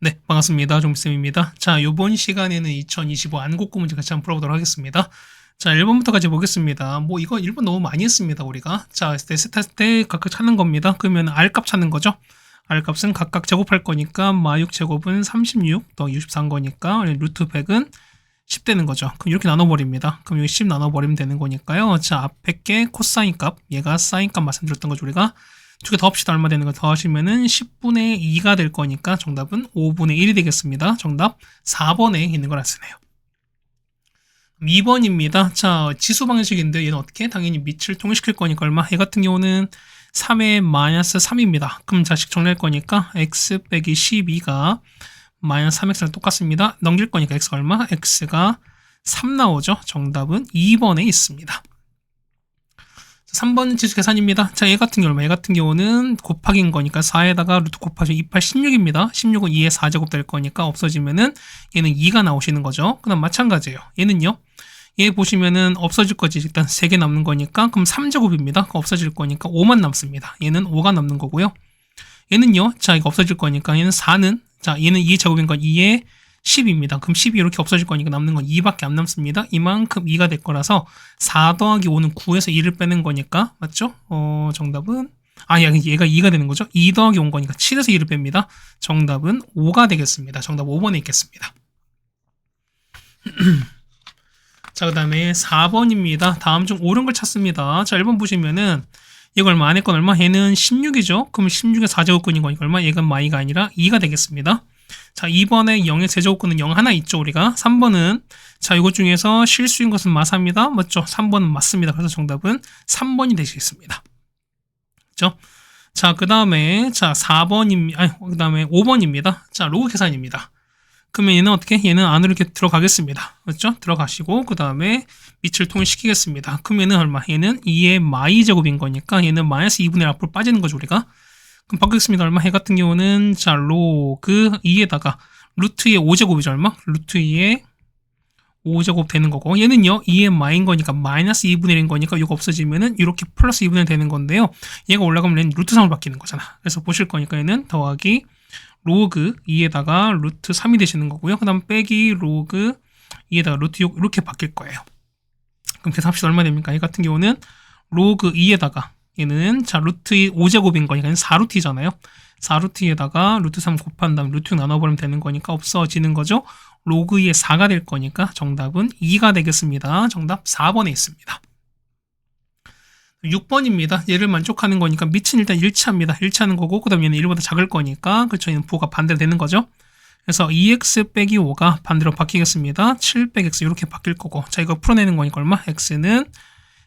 네, 반갑습니다. 종비쌤입니다. 자, 요번 시간에는 2025 안국구 문제 같이 한번 풀어보도록 하겠습니다. 자, 1번부터 같이 보겠습니다. 뭐 이거 1번 너무 많이 했습니다, 우리가. 자, 세트할 때 각각 찾는 겁니다. 그러면 R값 찾는 거죠. R값은 각각 제곱할 거니까 마6 제곱은 36 더하기 64인 거니까 루트 100은 10 되는 거죠. 그럼 이렇게 나눠버립니다. 그럼 여기 10 나눠버리면 되는 거니까요. 자, 앞에 게 코사인 값, 얘가 사인 값 말씀드렸던 거죠, 우리가. 두 개 더합시다. 얼마 되는 거 더하시면은 10분의 2가 될 거니까 정답은 5분의 1이 되겠습니다. 정답 4번에 있는 걸 알 쓰네요. 2번입니다. 자, 지수 방식인데 얘는 어떻게? 당연히 밑을 통일시킬 거니까 얼마? 얘 같은 경우는 3의 마이너스 3입니다. 그럼 자식 정리할 거니까 x 빼기 12가 마이너스 3x랑 똑같습니다. 넘길 거니까 x가 얼마? x가 3 나오죠. 정답은 2번에 있습니다. 3번 지수 계산입니다. 자, 얘 같은 경우, 얘 같은 경우는 곱하기인 거니까 4에다가 루트 곱하시면 2, 8, 16입니다. 16은 2의 4제곱 될 거니까 없어지면은 얘는 2가 나오시는 거죠. 그 다음 마찬가지예요. 얘는요. 얘 보시면은 없어질 거지. 일단 3개 남는 거니까 그럼 3제곱입니다. 없어질 거니까 5만 남습니다. 얘는 5가 남는 거고요. 얘는요. 자, 이거 없어질 거니까 얘는 4는 자, 얘는 2의 제곱인 건 2의 10입니다. 그럼 10이 이렇게 없어질 거니까 남는 건 2밖에 안 남습니다. 이만큼 2가 될 거라서 4 더하기 5는 9에서 2를 빼는 거니까 맞죠? 정답은 얘가 2가 되는 거죠. 2 더하기 5인 거니까 7에서 2를 뺍니다. 정답은 5가 되겠습니다. 정답 5번에 있겠습니다. 자, 그 다음에 4번입니다. 다음 중 옳은 걸 찾습니다. 자, 1번 보시면은 얘가 얼마 안 했건 얼마? 얘는 16이죠. 그럼 16의 4제곱근인 거니까 얼마? 얘가 마이가 아니라 2가 되겠습니다. 자, 2번에 0의 제곱근은 0 하나 있죠, 우리가. 3번은, 자, 이것 중에서 실수인 것은 마사입니다. 맞죠? 3번은 맞습니다. 그래서 정답은 3번이 되시겠습니다. 그죠? 자, 그 다음에, 자, 4번입니다. 그 다음에 5번입니다. 자, 로그 계산입니다. 그러면 얘는 어떻게? 얘는 안으로 이렇게 들어가겠습니다. 맞죠? 들어가시고, 그 다음에 밑을 통일시키겠습니다. 그럼 얘는 얼마? 얘는 2의 마이 제곱인 거니까 얘는 마이너스 2분의 1 앞으로 빠지는 거죠, 우리가. 그럼 바꾸겠습니다. 얼마? 해 같은 경우는 자, 로그 2에다가 루트 2의 5제곱이죠. 얼마? 루트 2의 5제곱 되는 거고 얘는요. 2의 마인 거니까 마이너스 2분의 1인 거니까 이거 없어지면은 이렇게 플러스 2분의 1 되는 건데요. 얘가 올라가면 얘는 루트 3으로 바뀌는 거잖아. 그래서 보실 거니까 얘는 더하기 로그 2에다가 루트 3이 되시는 거고요. 그 다음 빼기 로그 2에다가 루트 6 이렇게 바뀔 거예요. 그럼 계산합시다. 얼마 됩니까? 얘 같은 경우는 로그 2에다가 얘는 자 루트 5제곱인 거니까 4루트잖아요. 4루트에다가 루트 3 곱한 다음 루트 6 나눠버리면 되는 거니까 없어지는 거죠. 로그 2의 4가 될 거니까 정답은 2가 되겠습니다. 정답 4번에 있습니다. 6번입니다. 얘를 만족하는 거니까 밑은 일단 일치합니다. 일치하는 거고 그 다음 얘는 1보다 작을 거니까 그렇죠. 얘는 부호가 반대로 되는 거죠. 그래서 2x 빼기 5가 반대로 바뀌겠습니다. 7 빼기 x 이렇게 바뀔 거고 자 이거 풀어내는 거니까 얼마? x는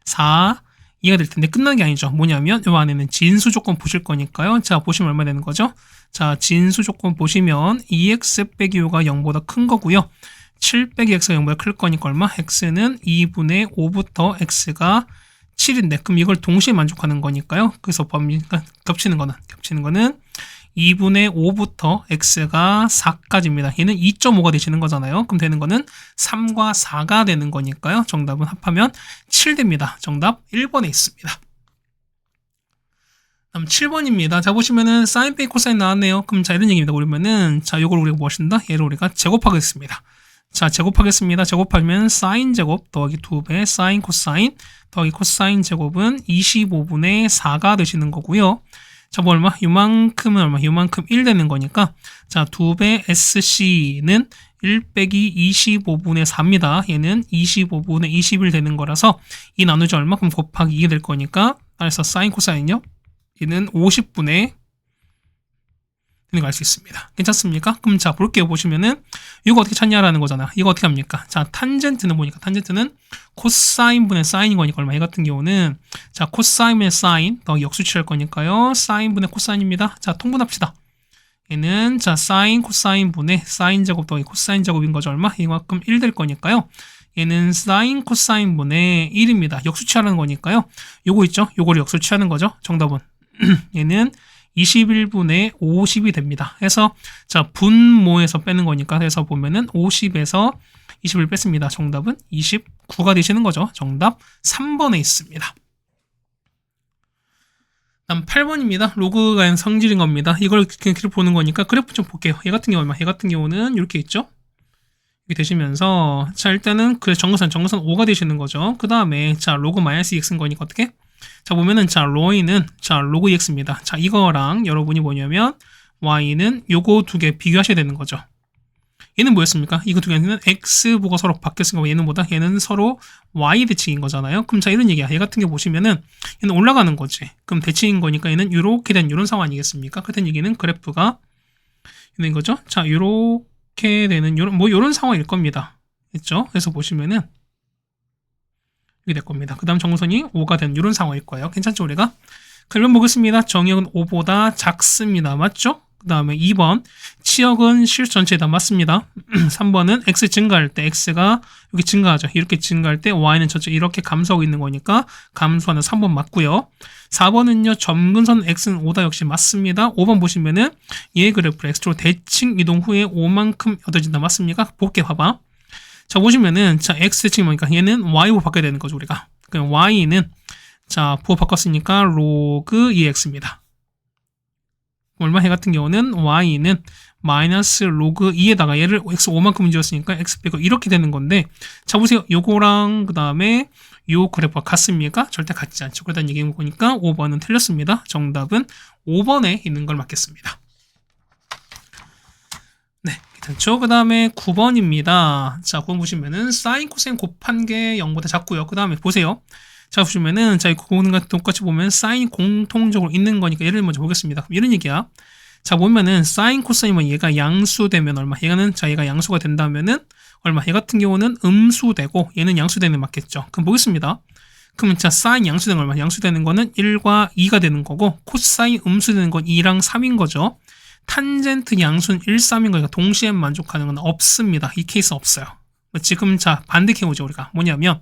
4 2가 될 텐데 끝나는 게 아니죠. 뭐냐면 이 안에는 진수 조건 보실 거니까요. 자 보시면 얼마 되는 거죠? 자 진수 조건 보시면 2x 빼기 5가 0보다 큰 거고요. 7 빼기 x가 0보다 클 거니까 얼마? x는 2분의 5부터 x가 7인데 그럼 이걸 동시에 만족하는 거니까요. 그래서 겹치는 거는 2분의 5부터 x가 4까지입니다. 얘는 2.5가 되시는 거잖아요. 그럼 되는 거는 3과 4가 되는 거니까요. 정답은 합하면 7 됩니다. 정답 1번에 있습니다. 다음 7번입니다. 자 보시면은 사인 빼기 코사인 나왔네요. 그럼 자 이런 얘기입니다. 그러면은 자 요걸 우리가 무엇인다? 얘를 우리가 제곱하겠습니다. 자 제곱하겠습니다. 제곱하면 사인 제곱 더하기 2배 사인 코사인 더하기 코사인 제곱은 25분의 4가 되시는 거고요. 자, 뭐 얼마? 요만큼은 얼마? 요만큼 1 되는 거니까 자, 2배 SC는 1 빼기 25분의 4입니다. 얘는 25분의 21 되는 거라서 이 나누지 얼마큼 곱하기 2가 될 거니까 그래서 사인 코사인요. 얘는 50분의 되는 걸 알 수 있습니다. 괜찮습니까? 그럼 자 볼게요. 보시면은 이거 어떻게 찾냐라는 거잖아. 이거 어떻게 합니까? 자 탄젠트는 보니까 탄젠트는 코사인분의 사인인 거니까 얼마? 얘 같은 경우는 자 코사인분의 사인 더 역수치할 거니까요. 사인분의 코사인입니다. 자 통분합시다. 얘는 자 사인 코사인분의 사인 제곱 더하기 코사인 제곱인 거죠. 얼마? 이만큼 1 될 거니까요. 얘는 사인 코사인분의 1입니다. 역수치하는 거니까요. 요거 있죠? 요거를 역수치하는 거죠. 정답은 얘는 21분의 50이 됩니다. 해서 자 분모에서 빼는 거니까 해서 보면은 50에서 20을 뺐습니다. 정답은 29가 되시는 거죠. 정답 3번에 있습니다. 다음 8번입니다. 로그가 성질인 겁니다. 이걸 그냥 그래프 보는 거니까 그래프 좀 볼게요. 얘 같은 경우 얼마? 얘 같은 경우는 이렇게 있죠? 이렇게 되시면서 자 일단은 그 정근선 5가 되시는 거죠. 그 다음에 자 로그 마이너스 2x인 거니까 어떻게? 자 보면은 자 로이는 자 로그 2x입니다. 자 이거랑 여러분이 뭐냐면 y는 요거 두 개 비교하셔야 되는 거죠. 얘는 뭐였습니까? 이거 두 개는 x 보고 서로 바뀌었으니까 얘는 뭐다? 얘는 서로 y 대칭인 거잖아요. 그럼 자 이런 얘기야. 얘 같은 게 보시면은 얘는 올라가는 거지. 그럼 대칭인 거니까 얘는 이렇게 된 이런 상황 아니겠습니까? 그렇다는 얘기는 그래프가 있는 거죠. 자 요렇게 되는 요런 상황일 겁니다. 됐죠? 그래서 보시면은 이렇게 될 겁니다. 그 다음 정선이 5가 된 이런 상황일 거예요. 괜찮죠 우리가? 그러면 보겠습니다. 정역은 5보다 작습니다. 맞죠? 그 다음에 2번 치역은 실수 전체에 다 맞습니다. 3번은 x 증가할 때 x가 여기 증가하죠. 이렇게 증가할 때 y는 전체 이렇게 감소하고 있는 거니까 감소하는 3번 맞고요. 4번은요. 점근선 x는 5다 역시 맞습니다. 5번 보시면은 얘 그래프를 x로 대칭 이동 후에 5만큼 얻어진다. 맞습니까? 볼게 봐봐. 자 보시면은 자 x 대칭이 뭐니까 얘는 y로 바꿔야 되는 거죠 우리가. 그럼 y는 자 부호 바꿨으니까 로그 2x입니다. 얼마 해 같은 경우는 y는 마이너스 로그 2에다가 얘를 x 5만큼 문제였으니까 x 빼고 이렇게 되는 건데 자 보세요. 요거랑 그 다음에 요 그래프가 같습니까? 절대 같지 않죠. 그러다는 얘기인 거니까 5번은 틀렸습니다. 정답은 5번에 있는 걸 맞겠습니다. 네, 괜찮죠? 그 다음에 9번입니다. 자, 9번 보시면은 사인 코사인 곱한 게 0보다 작고요. 그 다음에 보세요. 자, 보시면은 자, 이거는 똑같이 보면 사인이 공통적으로 있는 거니까 얘를 먼저 보겠습니다. 그럼 이런 얘기야. 자, 보면은 사인 코사인은 얘가 양수되면 얼마? 얘가 양수가 된다면은 얼마? 얘 같은 경우는 음수되고 얘는 양수되는 맞겠죠. 그럼 보겠습니다. 그러면 자, 사인 양수되는 얼마? 양수되는 거는 1과 2가 되는 거고 코사인 음수되는 건 2랑 3인 거죠. 탄젠트 양수는 1, 3인 거니까 동시에 만족하는 건 없습니다. 이 케이스 없어요. 지금 자 반대 케이스죠 우리가. 뭐냐면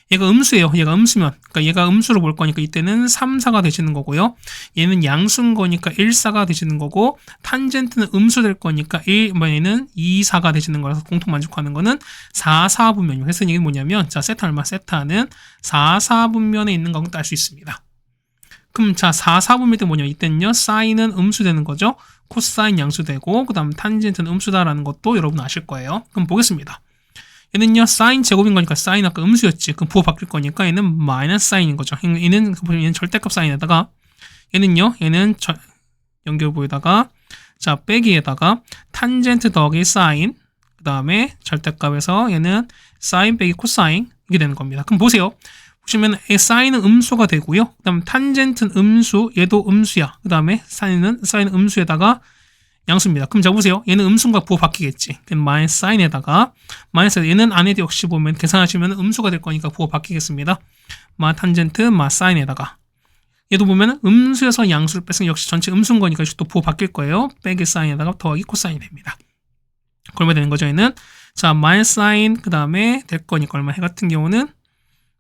얘가 음수예요. 얘가 음수면 그러니까 얘가 음수로 볼 거니까 이때는 3, 4가 되시는 거고요. 얘는 양수인 거니까 1, 4가 되시는 거고 탄젠트는 음수될 거니까 얘는 2, 4가 되시는 거라서 공통 만족하는 거는 4, 4분면이에요. 그래서 이게 뭐냐면 자 세타 얼마? 세타는 4, 4분면에 있는 거라고 딸 수 있습니다. 그럼 자 4, 4분면 때 뭐냐? 이때는요 사인은 음수되는 거죠. 코사인 양수되고 그 다음 탄젠트는 음수다라는 것도 여러분 아실 거예요. 그럼 보겠습니다. 얘는요 사인 제곱인 거니까 사인 아까 음수였지. 그럼 부호 바뀔 거니까 얘는 마이너스 사인인 거죠. 얘는 절대값 사인에다가 얘는 연결부에다가 자 빼기에다가 탄젠트 더하기 사인 그 다음에 절대값에서 얘는 사인 빼기 코사인 이게 되는 겁니다. 그럼 보세요. 보시면 사인은 음수가 되고요. 그 다음 탄젠트는 음수, 얘도 음수야. 그 다음에 사인은 음수에다가 양수입니다. 그럼 자 보세요. 얘는 음수과 부호 바뀌겠지. 그럼 마이너스 사인에다가 마이너스 얘는 안에도 역시 보면 계산하시면 음수가 될 거니까 부호 바뀌겠습니다. 마 탄젠트 마 사인에다가 얘도 보면 음수에서 양수를 뺐으면 역시 전체 음수인 거니까 또 부호 바뀔 거예요. 빼기 사인에다가 더하기 코사인이 됩니다. 그러면 되는 거죠. 얘는 자 마이너스 사인 그 다음에 될 거니까 얼마 해 같은 경우는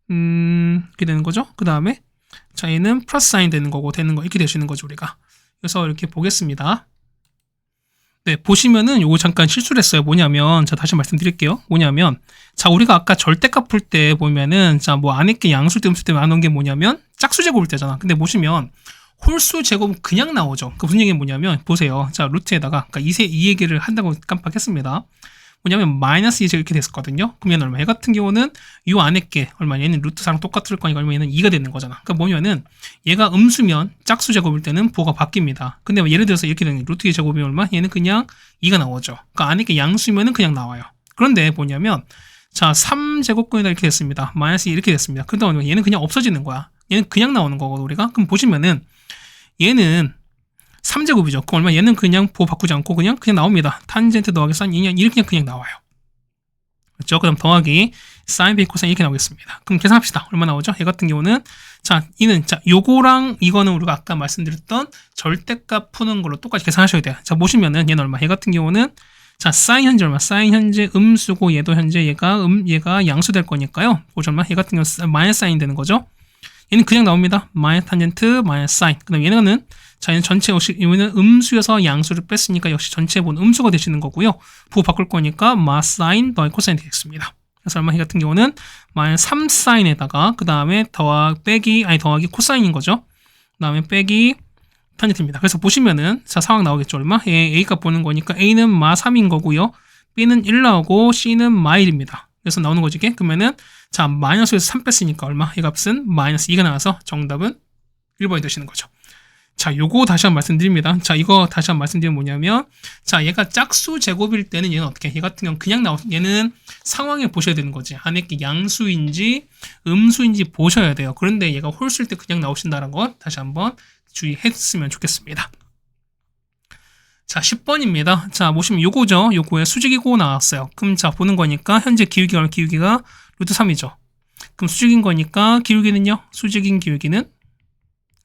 이렇게 되는 거죠. 그 다음에 자 얘는 플러스 사인 되는 거고 되는 거 이렇게 되시는 거죠 우리가. 그래서 이렇게 보겠습니다. 네 보시면은 요거 잠깐 실수를 했어요. 뭐냐면 자 다시 말씀드릴게요. 뭐냐면 자 우리가 아까 절대값 풀 때 보면은 자 뭐 안에 게 양수 때 음수 때 나온 게 뭐냐면 짝수 제곱일 때잖아. 근데 보시면 홀수 제곱은 그냥 나오죠. 그 무슨 얘기는 뭐냐면 보세요. 자 루트에다가 그러니까 이 얘기를 한다고 깜빡했습니다. 뭐냐면 마이너스 2제곱 이렇게 됐었거든요. 그러면 얼마? 얘 같은 경우는 이 안에 게 얼마? 얘는 루트 4랑 똑같을 거니까 얼마? 얘는 2가 되는 거잖아. 그러니까 뭐냐면은 얘가 음수면 짝수 제곱일 때는 부호가 바뀝니다. 근데 예를 들어서 이렇게 되는 게 루트 2 제곱이 얼마? 얘는 그냥 2가 나오죠. 그러니까 안에 게 양수면은 그냥 나와요. 그런데 뭐냐면 자 3제곱근이다 이렇게 됐습니다. 마이너스 2 이렇게 됐습니다. 그런데 얘는 그냥 없어지는 거야. 얘는 그냥 나오는 거거든 우리가. 그럼 보시면은 얘는 3제곱이죠. 그 얼마? 얘는 그냥 부호 바꾸지 않고 그냥 나옵니다. 탄젠트 더하기 사인 이렇게 그냥 나와요. 그렇죠? 그다음 더하기 사인 베이 코사인 이렇게 나오겠습니다. 그럼 계산합시다. 얼마 나오죠? 얘 같은 경우는 자 이는 자 요거랑 이거는 우리가 아까 말씀드렸던 절대값 푸는 걸로 똑같이 계산하셔야 돼요. 자 보시면은 얘는 얼마? 얘 같은 경우는 자 사인 현재 얼마? 사인 현재 음수고 얘도 현재 얘가 양수 될 거니까요. 보시 얼마? 얘 같은 경우 마이너스 사인 되는 거죠. 얘는 그냥 나옵니다. 마이너스 탄젠트 마이너스 사인. 그다음 얘는 자, 얘는 전체 얘는 음수여서 양수를 뺐으니까 역시 전체 본 음수가 되시는 거고요. 부호 바꿀 거니까 마사인 더하기 코사인 되겠습니다. 그래서 얼마 같은 경우는 마이너스 3사인에다가 그 다음에 더하기 코사인인 거죠. 다음에 빼기 탄젠트입니다. 그래서 보시면은 자 상황 나오겠죠. 얼마? A값 보는 거니까 A는 마 3인 거고요. B는 1 나오고 C는 마 1입니다. 그래서 나오는 거지. 그러면은 자 마이너스에서 3 뺐으니까 얼마? 이 값은 마이너스 2가 나와서 정답은 1번이 되시는 거죠. 자, 요거 다시 한번 말씀드립니다. 자, 이거 다시 한번 말씀드리면 뭐냐면, 자, 얘가 짝수 제곱일 때는 얘는 어떻게? 얘 같은 경우는 그냥 얘는 상황에 보셔야 되는 거지. 안에 게 양수인지 음수인지 보셔야 돼요. 그런데 얘가 홀수일 때 그냥 나오신다는 거 다시 한번 주의했으면 좋겠습니다. 자, 10번입니다. 자, 보시면 요거죠. 요거에 수직이고 나왔어요. 그럼 자, 보는 거니까 현재 기울기가 루트 3이죠. 그럼 수직인 거니까 기울기는요? 수직인 기울기는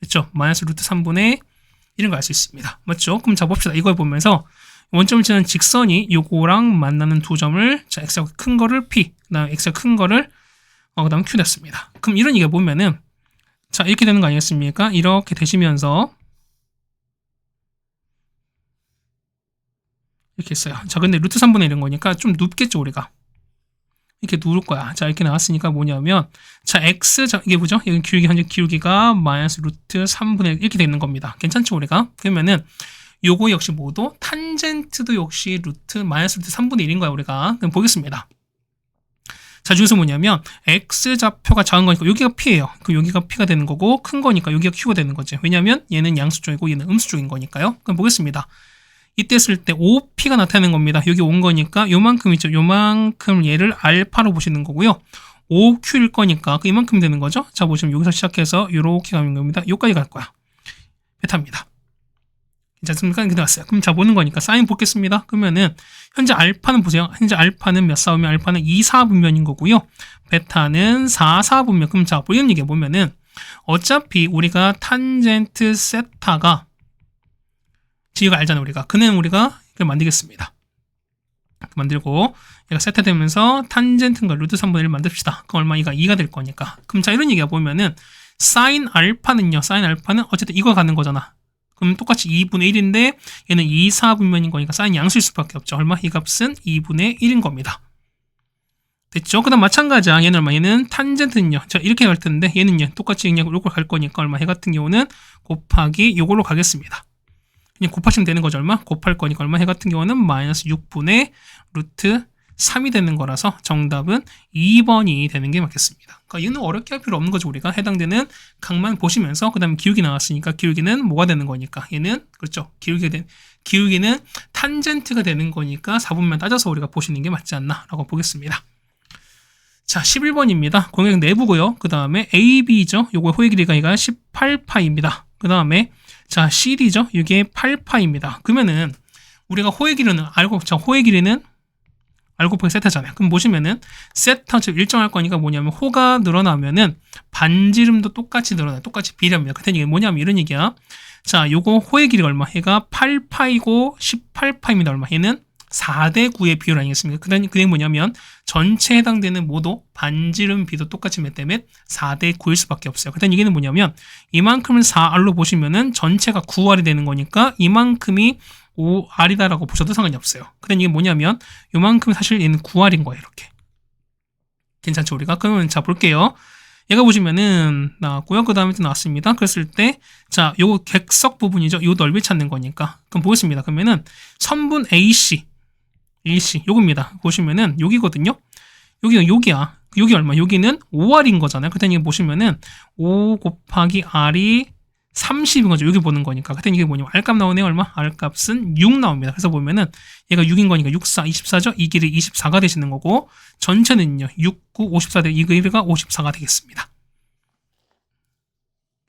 그렇죠? 마이너스 루트 3분의 1인 걸 알 수 있습니다. 맞죠? 그럼 자 봅시다. 이걸 보면서 원점을 치는 직선이 요거랑 만나는 두 점을 자 x가 큰 거를 p, 그다음 x가 큰 거를 그다음 q 됐습니다. 그럼 이런 얘기 보면은 자 이렇게 되는 거 아니겠습니까? 이렇게 되시면서 이렇게 있어요. 자 근데 루트 3분의 1인 거니까 좀 눕겠죠 우리가. 이렇게 누를 거야. 자, 이렇게 나왔으니까 뭐냐면, 자, x, 자, 이게 뭐죠? 여기 기울기, 현재 기울기가 마이너스 루트 3분의 1 이렇게 되는 겁니다. 괜찮죠, 우리가? 그러면은, 요거 역시 뭐도, 탄젠트도 역시 마이너스 루트 3분의 1인 거야, 우리가. 그럼 보겠습니다. 자, 중에서 뭐냐면, x 좌표가 작은 거니까 여기가 p예요. 그럼 여기가 p가 되는 거고, 큰 거니까 여기가 q가 되는 거지. 왜냐면, 얘는 양수 쪽이고, 얘는 음수 쪽인 거니까요. 그럼 보겠습니다. 이때 쓸 때 5p가 나타나는 겁니다. 여기 온 거니까 요만큼 있죠. 요만큼 얘를 알파로 보시는 거고요. 5q일 거니까 이만큼 되는 거죠. 자 보시면 여기서 시작해서 요렇게 가는 겁니다. 요까지 갈 거야. 베타입니다. 괜찮습니까? 이렇게 나왔어요. 그럼 자 보는 거니까 사인 보겠습니다. 그러면은 현재 알파는 보세요. 현재 알파는 몇 사분면 알파는 2, 4분면인 거고요. 베타는 4, 4분면. 그럼 자 이런 얘기 보면은 어차피 우리가 탄젠트 세타가 지가 알잖아 우리가. 그는 우리가 이걸 만들겠습니다. 만들고 얘가 세타 되면서 탄젠트인가 루트 3분의 1 만듭시다. 그럼 얼마? 이가 2가 될 거니까. 그럼 자 이런 얘기가 보면은 사인 알파는요. 사인 알파는 어쨌든 이거 가는 거잖아. 그럼 똑같이 2분의 1인데 얘는 2, 4분면인 거니까 사인 양수일 수밖에 없죠. 얼마? 이 값은 2분의 1인 겁니다. 됐죠? 그 다음 마찬가지야. 얘는 얼마? 얘는 탄젠트는요. 자 이렇게 갈 텐데 얘는요. 똑같이 그냥 요걸 갈 거니까 얼마? 얘 같은 경우는 곱하기 요걸로 가겠습니다. 그냥 곱하시면 되는 거죠. 얼마? 곱할 거니까 얼마? 해 같은 경우는 마이너스 6분의 루트 3이 되는 거라서 정답은 2번이 되는 게 맞겠습니다. 그러니까 얘는 어렵게 할 필요 없는 거죠. 우리가 해당되는 각만 보시면서 그 다음에 기울기 나왔으니까 기울기는 뭐가 되는 거니까 얘는 그렇죠. 기울기는 탄젠트가 되는 거니까 4분면 따져서 우리가 보시는 게 맞지 않나 라고 보겠습니다. 자 11번입니다. 공역 내부고요. 그 다음에 AB죠. 요거 호의 길이가 18파입니다. 그 다음에 자, CD죠? 이게 8파입니다. 그러면은 우리가 호의 길이는 호의 길이는 알고 보기 세타잖아요. 그럼 보시면은 세타 즉 일정할 거니까 뭐냐면 호가 늘어나면은 반지름도 똑같이 늘어나요. 똑같이 비례합니다. 그때 이게 뭐냐면 이런 얘기야. 자, 요거 호의 길이가 얼마? 얘가 8파이고 18파입니다. 얼마? 얘는 4대 9의 비율 아니겠습니까? 그게 뭐냐면 전체에 해당되는 모두 반지름 비도 똑같이 몇 대 몇? 4대 9일 수밖에 없어요. 그다음 얘기는 뭐냐면 이만큼을 4R로 보시면은 전체가 9R이 되는 거니까 이만큼이 5R이다라고 보셔도 상관이 없어요. 그다음 이게 뭐냐면 요만큼이 사실 얘는 9R인 거예요. 이렇게. 괜찮죠? 우리가? 그러면 자 볼게요. 얘가 보시면은 나왔고요. 그 다음에 또 나왔습니다. 그랬을 때, 자, 요거 객석 부분이죠. 요 넓이 찾는 거니까. 그럼 보겠습니다. 그러면은 선분 AC 요겁니다. 보시면은 여기거든요. 여기야. 여기 얼마? 여기는 5R인 거잖아요. 그때 보시면은 5 곱하기 R이 30인 거죠. 여기 보는 거니까. 그때 이게 뭐냐면 R값 나오네요. 얼마? R값은 6 나옵니다. 그래서 보면은 얘가 6인 거니까 6, 4, 24죠. 이 길이 24가 되시는 거고 전체는요. 6, 9, 54 이 길이가 54가 되겠습니다.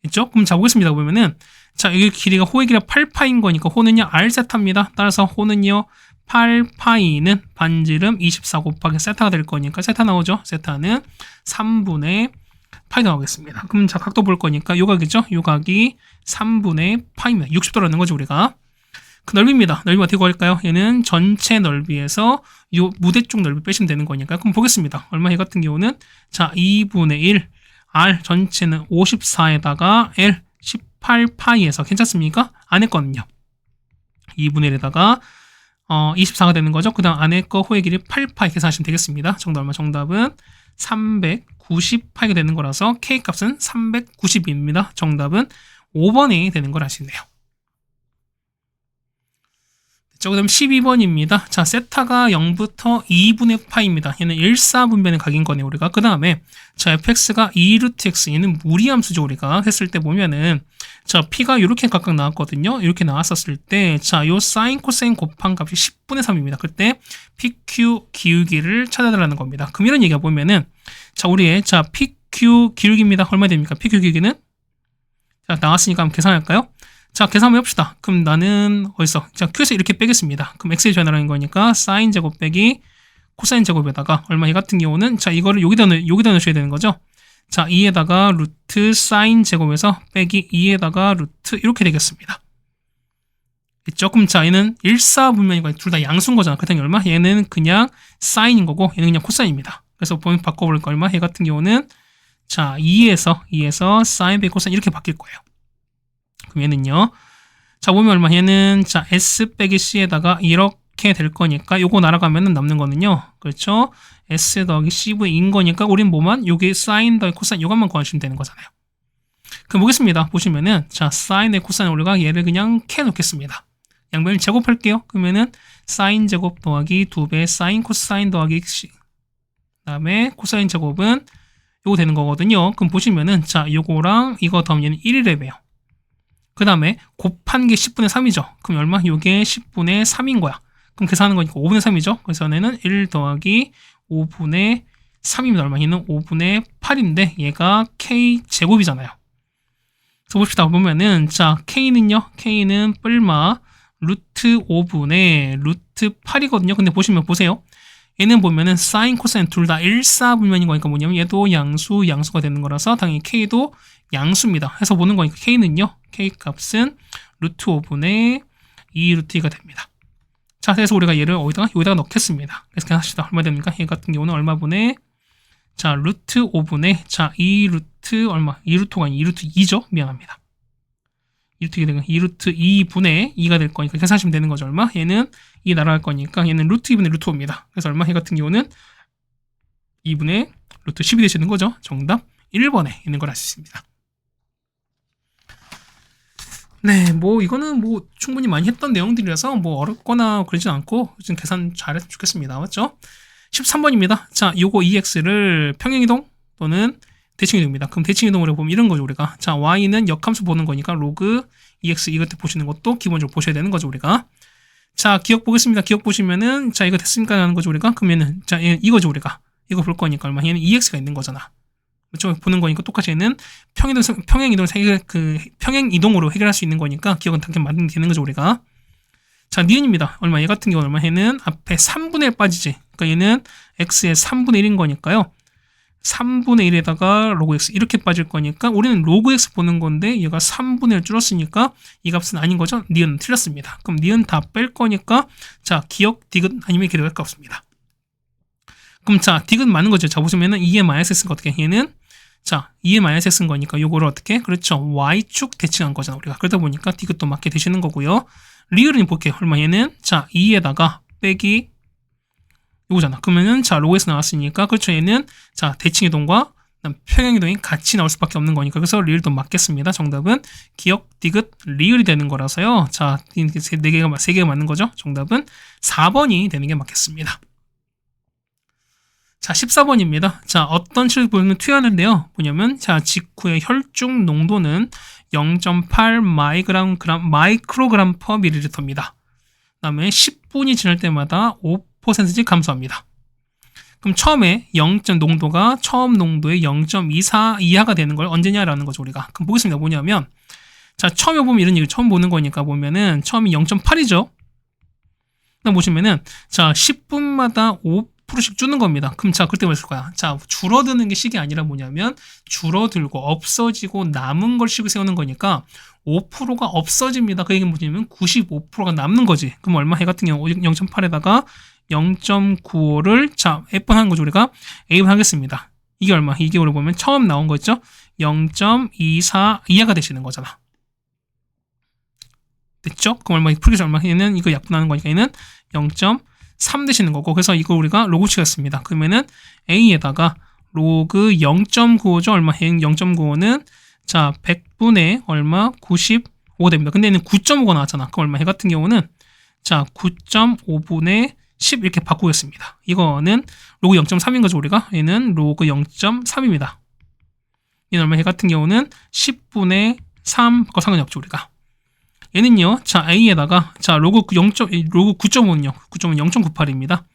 있죠? 그럼 자 보겠습니다. 보면은 자 여기 길이가 호의 길이가 8파인 거니까 호는요 R 세타입니다. 따라서 호는요 8파이는 반지름 24 곱하기 세타가 될 거니까 세타 나오죠? 세타는 3분의 파이 나오겠습니다. 그럼 자 각도 볼 거니까 요 각이죠? 요 각이 3분의 파입니다. 60도라는 거죠 우리가. 그 넓이입니다. 넓이 어떻게 구할까요? 얘는 전체 넓이에서 요 무대 쪽 넓이 빼시면 되는 거니까 그럼 보겠습니다. 얼마 이 같은 경우는 자 2분의 1 R 전체는 54에다가 L 18파이에서 괜찮습니까? 안에 거는요. 2분의 1에다가 24가 되는 거죠. 그 다음 안에 거 호의 길이 8파이 계산하시면 되겠습니다. 정답 얼마? 정답은 390파이가 되는 거라서 K값은 390입니다. 정답은 5번이 되는 걸 아시네요. 자, 그 다음 12번입니다. 자, 세타가 0부터 2분의 파입니다. 얘는 1,4분변의 각인 거네요, 우리가. 그 다음에, 자, fx가 2루트 x, 얘는 무리함수죠, 우리가. 했을 때 보면은, 자, p가 이렇게 각각 나왔거든요. 이렇게 나왔었을 때, 자, 요 사인, 코사인 곱한 값이 10분의 3입니다. 그때 pq 기울기를 찾아달라는 겁니다. 그럼 이런 얘기가 보면은, 자, 우리의, 자, pq 기울기입니다. 얼마 됩니까? pq 기울기는? 자, 나왔으니까 한번 계산할까요? 자, 계산 한번 해봅시다. 그럼 나는 어디서? 자, q에서 이렇게 빼겠습니다. 그럼 x의 전화라는 거니까 사인 제곱 빼기 코사인 제곱에다가 얼마 이 같은 경우는 자, 이거를 여기다 넣으셔야 되는 거죠. 자, 2에다가 루트 사인 제곱에서 빼기 2에다가 루트 이렇게 되겠습니다. 있죠? 그럼 자, 얘는 1,4분면이고 둘 다 양수인 거잖아. 그랬더니 얼마? 얘는 그냥 사인인 거고 얘는 그냥 코사인입니다. 그래서 바꿔볼까 얼마? 얘 같은 경우는 자, 2에서 사인 빼기 코사인 이렇게 바뀔 거예요. 그럼 얘는요. 자, 보면 얼마? 얘는 자, S 빼기 C에다가 이렇게 될 거니까 요거 날아가면은 남는 거는요. 그렇죠? S 더하기 CV인 거니까 우린 뭐만? 요게 사인 더하기 코사인 요것만 구하시면 되는 거잖아요. 그럼 보겠습니다. 보시면은 자, 사인 더하기 코사인 우리가 얘를 그냥 캐 놓겠습니다. 양변을 제곱할게요. 그러면은 사인 제곱 더하기 2배 사인 코사인 더하기 C. 그다음에 코사인 제곱은 요거 되는 거거든요. 그럼 보시면은 자, 요거랑 이거 더하면 얘는 1이래봬요. 그 다음에 곱한 게 10분의 3이죠. 그럼 얼마? 요게 10분의 3인 거야. 그럼 계산하는 거니까 5분의 3이죠. 그래서 얘는 1 더하기 5분의 3입니다. 얼마? 얘는 5분의 8인데 얘가 k제곱이잖아요. 그래서 봅시다. 보면은 자, k는요. k는 뿔마 루트 5분의 루트 8이거든요. 근데 보세요. 얘는 보면은 사인, 코사인 둘 다 1,4분면인 거니까 뭐냐면 얘도 양수가 되는 거라서 당연히 k도 양수입니다. 해서 보는 거니까 k는요. k 값은 루트 5분의 2 루트 2가 됩니다. 자, 그래서 우리가 얘를 여기다가 넣겠습니다. 그래서 그냥 합시다. 얼마 됩니까? 얘 같은 경우는 얼마 분의 자, 루트 5분의 자, 2 루트 얼마? 2 루트가 아니 2 루트 2죠? 미안합니다. 2 루트 2분의 2가 될 거니까 계산하시면 되는 거죠. 얼마? 얘는 2 날아갈 거니까 얘는 루트 2분의 루트 5입니다. 그래서 얼마? 얘 같은 경우는 2분의 루트 10이 되시는 거죠. 정답 1번에 있는 걸 알 수 있습니다. 네, 뭐 이거는 뭐 충분히 많이 했던 내용들이라서 뭐 어렵거나 그러진 않고 좀 계산 잘해서 좋겠습니다. 맞죠? 13번입니다. 자, 요거 EX를 평행이동 또는 대칭이동입니다. 그럼 대칭이동으로 보면 이런 거죠, 우리가. 자, Y는 역함수 보는 거니까 로그 EX 이것도 보시는 것도 기본적으로 보셔야 되는 거죠, 우리가. 자, 기억 보겠습니다. 기억 보시면은 자, 이거 됐으니까 하는 거죠, 우리가. 그러면은 자, 이거죠, 우리가. 이거 볼 거니까 얼마? 얘는 EX가 있는 거잖아. 그렇죠? 보는 거니까 똑같이 얘는 평행이동으로 해결할 수 있는 거니까 기억은 당연히 만들면 되는 거죠, 우리가. 자, 니은입니다. 얼마? 얘 같은 경우는 얼마? 얘는 앞에 3분의 1 빠지지. 그러니까 얘는 x의 3분의 1인 거니까요. 3분의 1에다가 로그 x 이렇게 빠질 거니까 우리는 로그 x 보는 건데 얘가 3분의 1 줄었으니까 이 값은 아닌 거죠. 니은 틀렸습니다. 그럼 니은 다 뺄 거니까 자, 기억, 디귿 아니면 기록할 거 없습니다. 그럼 자, 디귿 맞는 거죠. 자, 보시면은 2의 마이너스 x가 어떻게? 얘는 자, 2의 마이너스 x인 거니까 요거를 어떻게? 그렇죠. y축 대칭한 거잖아, 우리가. 그러다 보니까 디귿도 맞게 되시는 거고요. 리을은 볼게요. 얼마? 얘는 자, 2에다가 빼기 요거잖아. 그러면은 자, 로그에서 나왔으니까 그렇죠. 얘는 자, 대칭이동과 평행이동이 같이 나올 수밖에 없는 거니까 그래서 리을도 맞겠습니다. 정답은 기억, 디귿, 리을이 되는 거라서요. 자, 세 개가 맞는 거죠. 정답은 4번이 되는 게 맞겠습니다. 자, 14번입니다. 자, 어떤 식을 보면 투여하는데요. 뭐냐면, 자, 직후의 혈중 농도는 0.8 마이크로그램 퍼 밀리리터입니다. 그 다음에 10분이 지날 때마다 5%씩 감소합니다. 그럼 처음에 농도가 처음 농도의 0.24 이하가 되는 걸 언제냐라는 거죠, 우리가. 그럼 보겠습니다. 뭐냐면, 자, 처음에 보면 이런 얘기 처음 보는 거니까 보면은 처음이 0.8이죠. 그다음 보시면은, 자, 10분마다 5%씩 주는 겁니다. 그럼 자, 그때 뭐 있을 거야? 자, 줄어드는 게 식이 아니라 뭐냐면 줄어들고 없어지고 남은 걸 식을 세우는 거니까 5%가 없어집니다. 그 얘기는 뭐냐면 95%가 남는 거지. 그럼 얼마? 해 같은 경우 0.8에다가 0.95를 자, F번 하는 거죠. 우리가 A번 하겠습니다. 이게 얼마? 이게 우리 보면 처음 나온 거 있죠? 0.24 이하가 되시는 거잖아. 됐죠? 그럼 얼마? 풀기서 얼마? 얘는 이거 약분하는 거니까 얘는 0.3 되시는 거고 그래서 이거 우리가 로그 치겠습니다. 그러면은 A에다가 로그 0.95죠. 얼마? 0.95는 자, 100분의 얼마? 95 됩니다. 근데 얘는 9.5가 나왔잖아. 그럼 얼마? 얘 같은 경우는 자, 9.5분의 10 이렇게 바꾸겠습니다. 이거는 로그 0.3인 거죠, 우리가. 얘는 로그 0.3입니다. 얘는 얼마? 얘 같은 경우는 10분의 3, 과 상관이 없죠, 우리가. 얘는요, 자, A에다가, 자, 로그 9.5는요, 9.5는 0.98입니다.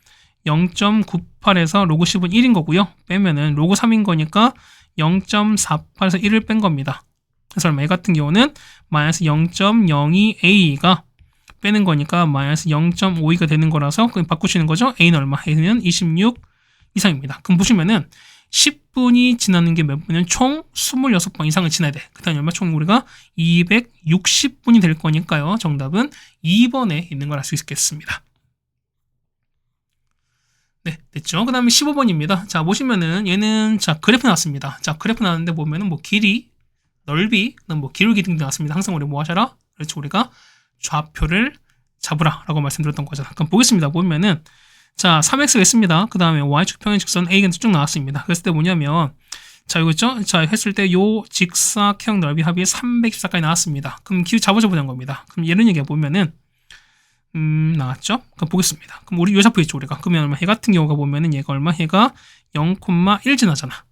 0.98에서 로그 10은 1인 거고요. 빼면은 로그 3인 거니까 0.48에서 1을 뺀 겁니다. 그래서 얼마? 얘 같은 경우는 마이너스 0.02A가 빼는 거니까 마이너스 0.52가 되는 거라서 그냥 바꾸시는 거죠. A는 얼마? A는 26 이상입니다. 그럼 보시면은 10분이 지나는 게 몇 분이면 총 26번 이상을 지나야 돼. 그 다음에 얼마? 총 우리가 260분이 될 거니까요. 정답은 2번에 있는 걸 알 수 있겠습니다. 네, 됐죠? 그 다음에 15번입니다. 자, 보시면은 얘는 자, 그래프 나왔습니다. 자, 그래프 나왔는데 보면은 뭐 길이, 넓이, 뭐 기울기 등등 나왔습니다. 항상 우리 뭐 하셔라? 그렇죠. 우리가 좌표를 잡으라 라고 말씀드렸던 거잖아. 그럼 보겠습니다. 보면은 자, 3x가 있습니다. 그 다음에 y축 평행직선 a가 쭉 나왔습니다. 그랬을 때 뭐냐면 자, 이거 있죠? 자, 했을 때 요 직사형 넓이 합이 324까지 나왔습니다. 그럼 기울 잡아줘 보자는 겁니다. 그럼 이런 얘기가 보면은 나왔죠? 그럼 보겠습니다. 그럼 우리 요 좌표 있죠, 우리가. 그러면 얼마? 얘 같은 경우가 보면은 얘가 얼마? 얘가 0,1 지나잖아.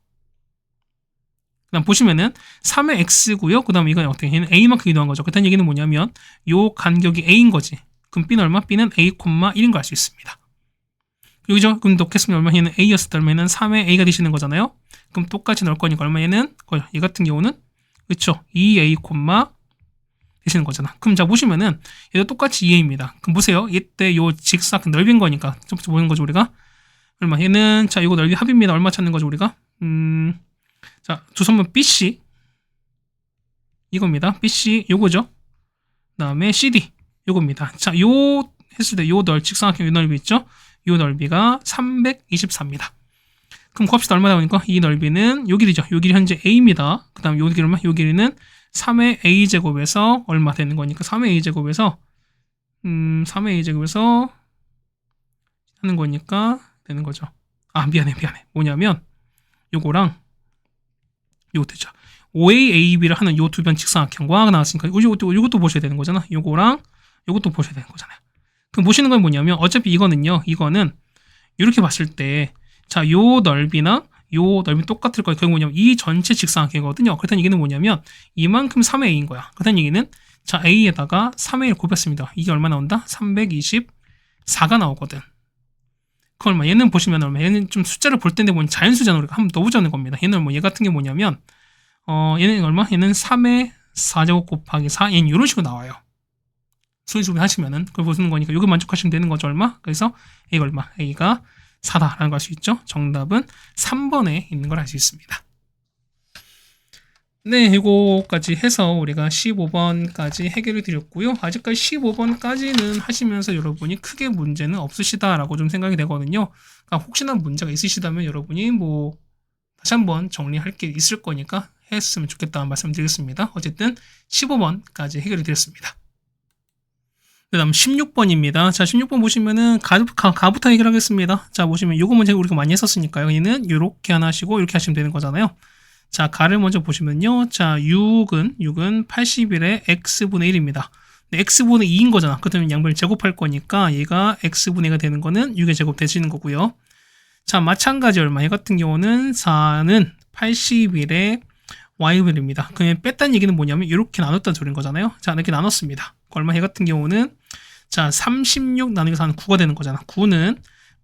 그다음 보시면은 3의 x고요. 그다음 이건 어떻게? 얘는 a만큼 이동한 거죠. 그다음 얘기는 뭐냐면 요 간격이 a인 거지. 그럼 b는 얼마? b는 a, 1인 걸 알 수 있습니다. 여기죠? 그럼 넣겠으면 얼마? 얘는 a였을 때 얼마? 얘는 3의 a가 되시는 거잖아요. 그럼 똑같이 넣을 거니까 얼마? 얘는 얘 같은 경우는 그렇죠? 2a, 되시는 거잖아. 그럼 자 보시면은 얘도 똑같이 2a입니다. 그럼 보세요. 이때 요 직사각 넓인 거니까 좀 보는 거죠, 우리가. 얼마? 얘는 자 이거 넓이 합입니다. 얼마 찾는 거죠, 우리가? 자, 조선문 BC 이겁니다. BC 요거죠. 그다음에 CD 요겁니다. 자, 요 했을 때 요 직사각형 요 넓이 있죠? 요 넓이가 324입니다. 그럼 곱합시다. 얼마 나오니까 이 넓이는 요 길이죠. 요 길이 현재 a입니다. 그다음 요 길이 얼마? 요 길이는 3의 a제곱에서 얼마 되는 거니까 3의 a제곱에서 3의 a제곱에서 하는 거니까 되는 거죠. 아, 미안해. 뭐냐면 요거랑 요거 되죠. OAAB를 하는 요 두 변 직사각형과 나왔으니까 요것도 보셔야 되는 거잖아. 요거랑 요것도 보셔야 되는 거잖아요. 그럼 보시는 건 뭐냐면 어차피 이거는 이렇게 봤을 때 자, 요 넓이나 요 넓이 똑같을 거예요. 그게 뭐냐면 이 전체 직사각형이거든요. 그렇다는 얘기는 뭐냐면 이만큼 3의 a인 거야. 그렇다는 얘기는 자, a에다가 3a를 곱했습니다. 이게 얼마 나온다? 324가 나오거든. 그 얼마? 얘는 보시면 얼마? 얘는 좀 숫자를 볼 텐데 뭐냐 자연수잖아. 우리가 한번 넣어보자는 겁니다. 얘는 뭐 얘 같은 게 뭐냐면 얘는 얼마? 얘는 3의 4제곱 곱하기 4. 얘는 이런 식으로 나와요. 소리소리 하시면은 그걸 보시는 거니까 여기 만족하시면 되는 거죠. 얼마? 그래서 a가 얼마? a가 4다라는 걸 알 수 있죠. 정답은 3번에 있는 걸 알 수 있습니다. 네, 이거까지 해서 우리가 15번까지 해결을 드렸고요. 아직까지 15번까지는 하시면서 여러분이 크게 문제는 없으시다라고 좀 생각이 되거든요. 그러니까 혹시나 문제가 있으시다면 여러분이 뭐 다시 한번 정리할 게 있을 거니까 했으면 좋겠다는 말씀 드리겠습니다. 어쨌든 15번까지 해결이 되었습니다. 그 다음 16번입니다. 자, 16번 보시면은 가부터 해결하겠습니다. 자, 보시면 요거 문제 우리가 많이 했었으니까요. 얘는 요렇게 하나 하시고 이렇게 하시면 되는 거잖아요. 자, 가를 먼저 보시면요. 자, 6은 81의 x분의 1입니다. x분의 2인 거잖아. 그렇다면 양변을 제곱할 거니까 얘가 x분의 2가 되는 거는 6의 제곱 되시는 거고요. 자, 마찬가지 얼마? 얘 같은 경우는 4는 81의 y분입니다. 그냥 뺐다는 얘기는 뭐냐면 이렇게 나눴다는 소리인 거잖아요. 자, 이렇게 나눴습니다. 얼마? 얘 같은 경우는 자, 36 나누기 4는 9가 되는 거잖아. 9는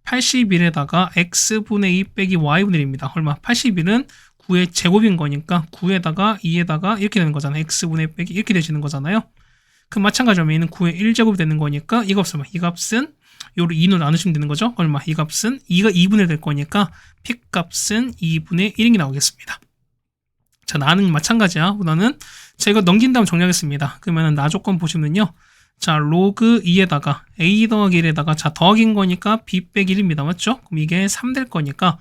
81에다가 x분의 2 빼기 y분의 1입니다. 얼마? 81은 9의 제곱인 거니까 9에다가 2에다가 이렇게 되는 거잖아요. x분의 2 빼기 이렇게 되시는 거잖아요. 그 마찬가지로 얘는 9의 1제곱이 되는 거니까 이 값은 이 값은 요로 2로 나누시면 되는 거죠. 얼마? 이 값은 2가 2분의 1 될 거니까 p 값은 2분의 1이 나오겠습니다. 자, 나는 마찬가지야. 나는 자, 이거 넘긴 다음 정리하겠습니다. 그러면은 나 조건 보시면요. 자, 로그 2에다가 a 더하기 1에다가 자, 더하기인 거니까 b 빼기 1입니다. 맞죠? 그럼 이게 3 될 거니까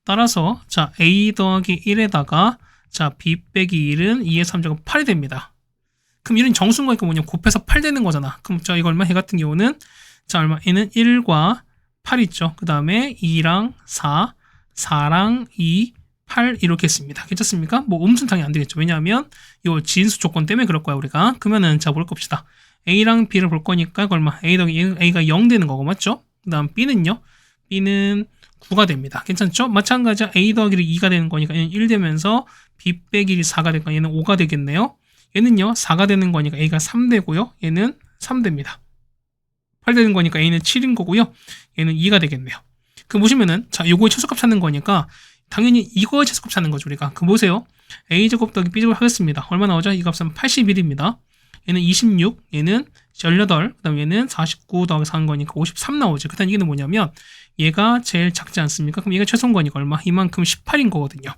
따라서 자, a 더하기 1에다가 자, b 빼기 1은 2의 3제곱 8이 됩니다. 그럼 이런 정수인 거니까 뭐냐면 곱해서 8 되는 거잖아. 그럼 자, 이거 얼마? 얘 같은 경우는 자, 얼마? 얘는 1과 8 있죠. 그 다음에 2랑 4, 4랑 2, 8 이렇게 했습니다. 괜찮습니까? 뭐 음순탕이 안 되겠죠. 왜냐하면 이 진수 조건 때문에 그럴 거야 우리가. 그러면은 자 볼 겁시다. A랑 B를 볼 거니까 얼마? A 더하기 A가 0 되는 거고 맞죠? 그 다음 B는요? B는 9가 됩니다. 괜찮죠? 마찬가지로 A 더하기 2가 되는 거니까 얘는 1 되면서 B 빼기 1이 4가 되니까 얘는 5가 되겠네요. 얘는요 4가 되는 거니까 A가 3 되고요. 얘는 3 됩니다. 8 되는 거니까 A는 7인 거고요. 얘는 2가 되겠네요. 그 보시면은 자 요거의 최소값 찾는 거니까 당연히 이거의 최소값 찾는 거죠 우리가. 그 보세요. A제곱 더하기 B제곱 하겠습니다. 얼마 나오죠? 이 값은 81입니다. 얘는 26, 얘는 18, 그 다음 얘는 49 더하기 4한 거니까 53 나오죠. 그 다음 이게 뭐냐면 얘가 제일 작지 않습니까? 그럼 얘가 최소인 거니까 얼마? 이만큼 18인 거거든요.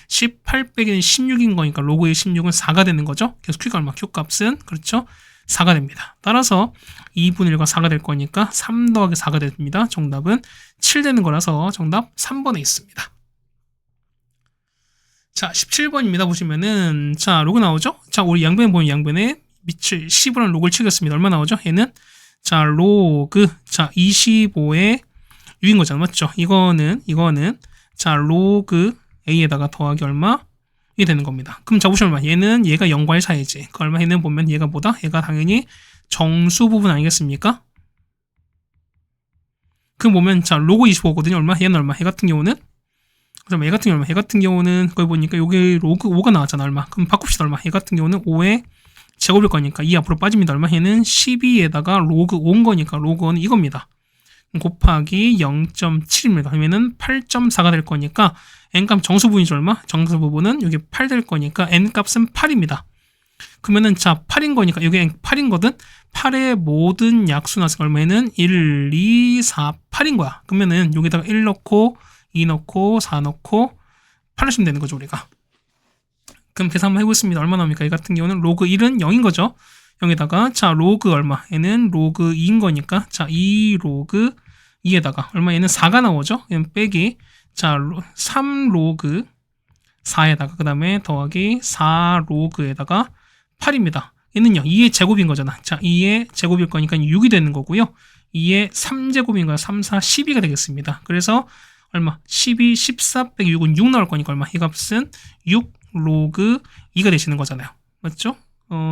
18 빼기는 16인 거니까 로그의 16은 4가 되는 거죠. 그래서 Q가 얼마? Q값은 그렇죠? 4가 됩니다. 따라서 2분의 1과 4가 될 거니까 3 더하기 4가 됩니다. 정답은 7 되는 거라서 정답 3번에 있습니다. 자, 17번입니다. 보시면은 자, 로그 나오죠? 자, 우리 양변에 보면 양변에 밑을 15라는 로그를 치겠습니다. 얼마 나오죠? 얘는 자, 로그 자, 25의 6인 거잖아. 맞죠? 이거는 자, 로그 A에다가 더하기 얼마? 이게 되는 겁니다. 그럼 자, 보시면 얼마? 얘는 얘가 0과 1 사이지. 그 얼마? 얘는 보면 얘가 뭐다? 얘가 당연히 정수 부분 아니겠습니까? 그럼 보면 자, 로그 25거든요. 얼마? 얘는 얼마? 얘 같은 경우는 그럼 얘 같은 경우는 그걸 보니까 여기 로그 5가 나왔잖아. 얼마? 그럼 바꿉시다. 얼마? 얘 같은 경우는 5의 제곱일 거니까 2 앞으로 빠집니다. 얼마? 얘는 12에다가 로그 5인 거니까 로그는 이겁니다. 곱하기 0.7입니다. 그러면은 8.4가 될 거니까 n값 정수 부분이죠. 얼마? 정수 부분은 여기 8 될 거니까 n값은 8입니다. 그러면은 자 8인 거니까 여기 8인 거든 8의 모든 약수 나왔으니까 얼마에는 1, 2, 4, 8인 거야. 그러면은 여기다가 1 넣고 2 넣고 4 넣고 8 넣으시면 되는 거죠 우리가. 그럼 계산 한번 해보겠습니다. 얼마 나옵니까? 이 같은 경우는 로그 1은 0인 거죠. 0에다가 자 로그 얼마? 얘는 로그 2인 거니까 자 2 로그 2에다가 얼마? 얘는 4가 나오죠. 얘는 빼기 자 3 로그 4에다가 그 다음에 더하기 4 로그에다가 8입니다. 얘는요 2의 제곱인 거잖아. 자 2의 제곱일 거니까 6이 되는 거고요. 2의 3제곱인 거야. 3, 4, 12가 되겠습니다. 그래서 얼마? 12, 14 빼기 6은 6 나올 거니까 얼마? 이 값은 6 로그 2가 되시는 거잖아요. 맞죠?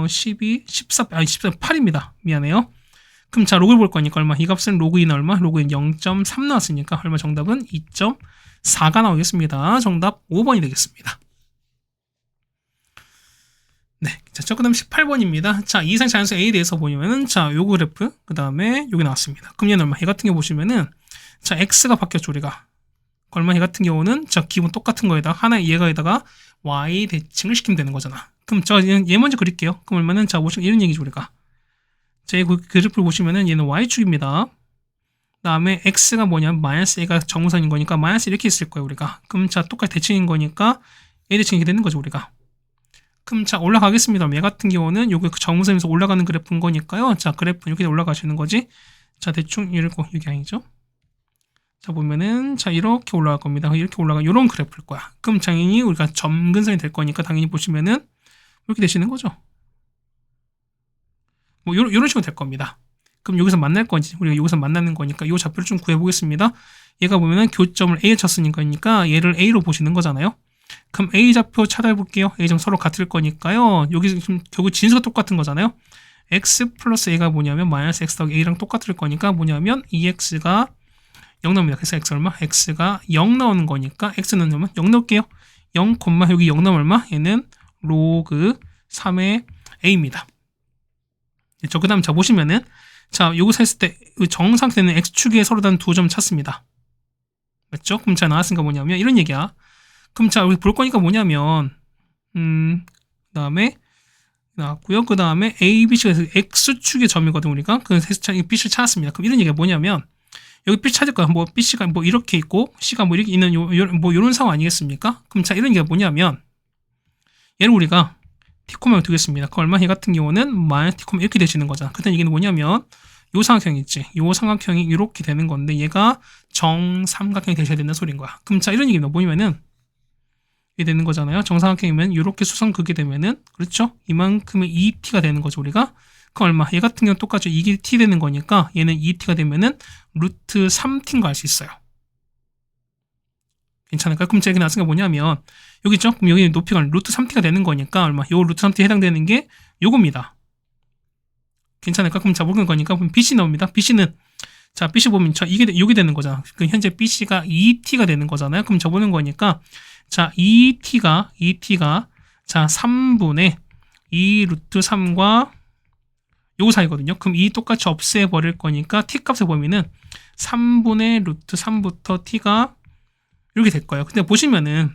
12, 14, 8입니다. 미안해요. 그럼 자, 로그를 볼 거니까 얼마? 이 값은 로그 2는 얼마? 로그 2는 0.3 나왔으니까 얼마? 정답은 2.4가 나오겠습니다. 정답 5번이 되겠습니다. 네. 자, 그 다음 18번입니다. 자, 이상 자연수 A에 대해서 보면은 자, 요 그래프, 그 다음에 여기 나왔습니다. 그럼 얘는 얼마? 얘 같은 경우 보시면은 자, X가 바뀌었죠, 우리가. 얼마? 얘 같은 경우는 자, 기본 똑같은 거에다가 하나의 얘가에다가 Y 대칭을 시키면 되는 거잖아. 그럼 얘 먼저 그릴게요. 그럼 얼마는 자, 보시면 이런 얘기죠, 우리가. 자, 이 그래프를 보시면은 얘는 Y축입니다. 그 다음에 X가 뭐냐면 마이너스 A가 정선인 거니까 마이너스 이렇게 있을 거예요, 우리가. 그럼 자, 똑같이 대칭인 거니까 A 대칭이 이렇게 되는 거죠, 우리가. 그럼 자, 올라가겠습니다. 얘 같은 경우는 요게 정선에서 올라가는 그래프인 거니까요. 자, 그래프 이렇게 올라가시는 거지. 자, 대충 이렇게 이게 아니죠. 자, 보면은 자, 이렇게 올라갈 겁니다. 이렇게 올라가 요런 그래프일 거야. 그럼 당연히 우리가 점근선이 될 거니까 당연히 보시면은 이렇게 되시는 거죠. 뭐 요런 식으로 될 겁니다. 그럼 여기서 만날 건지 우리가 여기서 만나는 거니까 요 좌표를 좀 구해 보겠습니다. 얘가 보면은 교점을 A에 쳤으니까 얘를 A로 보시는 거잖아요. 그럼 A 좌표 찾아 볼게요. A점 서로 같을 거니까요. 여기 지금 결국 진수가 똑같은 거잖아요. X 플러스 A가 뭐냐면 마이너스 X 더하기 A랑 똑같을 거니까 뭐냐면 2X가 0 나옵니다. 그래서 X 얼마? X가 0 나오는 거니까 X는 그러면 0 넣을게요. 0, 여기 0 나오면 얼마? 얘는 로그 3의 A입니다. 저 그 다음 자 보시면은 자 여기서 했을 때 정상태는 X축에 서로 다른 두 점 찾습니다. 맞죠? 그럼 자 나왔으니까 뭐냐면 이런 얘기야. 그럼 자 우리 볼 거니까 뭐냐면 그 다음에 나왔고요. 그 다음에 A, B, C에서 X축의 점이거든 우리가. 그래서 B를 찾았습니다. 그럼 이런 얘기가 뭐냐면 여기 B 찾을 거야. 뭐 B씨가 뭐 이렇게 있고 C가 뭐 이렇게 있는 뭐 요런 상황 아니겠습니까? 그럼 자 이런 얘기가 뭐냐면 얘를 우리가 T콤마를 두겠습니다. 그 얼마? 얘 같은 경우는 마이너스 T콤마 이렇게 되시는 거잖아. 그때 이게 뭐냐면 요 삼각형 있지. 요 삼각형이 이렇게 되는 건데 얘가 정삼각형이 되셔야 된다는 소리인 거야. 그럼 자 이런 얘기가 뭐냐면은 이게 되는 거잖아요. 정삼각형이면 이렇게 수성극이 되면은 그렇죠? 이만큼의 2t가 되는 거죠 우리가. 그럼 얼마? 얘 같은 경우는 똑같죠. 이게 t 되는 거니까 얘는 2t가 되면은 루트 3t인 거 알 수 있어요. 괜찮을까요? 그럼 제가 나중에 뭐냐면 여기 있죠? 그럼 여기 높이가 루트 3t가 되는 거니까 얼마? 요 루트 3t에 해당되는 게 요겁니다. 괜찮을까? 그럼 자 모르는 거니까 그럼 BC 나옵니다. BC는 자 BC 보면 이게 되는 거잖아. 그 현재 BC가 2t가 되는 거잖아요. 그럼 저 보는 거니까 자 2t가 자 3분의 2 루트 3과 요거 사이거든요. 그럼 이 똑같이 없애버릴 거니까 t 값의 범위는 3분의 루트 3부터 t가 이렇게 될 거예요. 근데 보시면은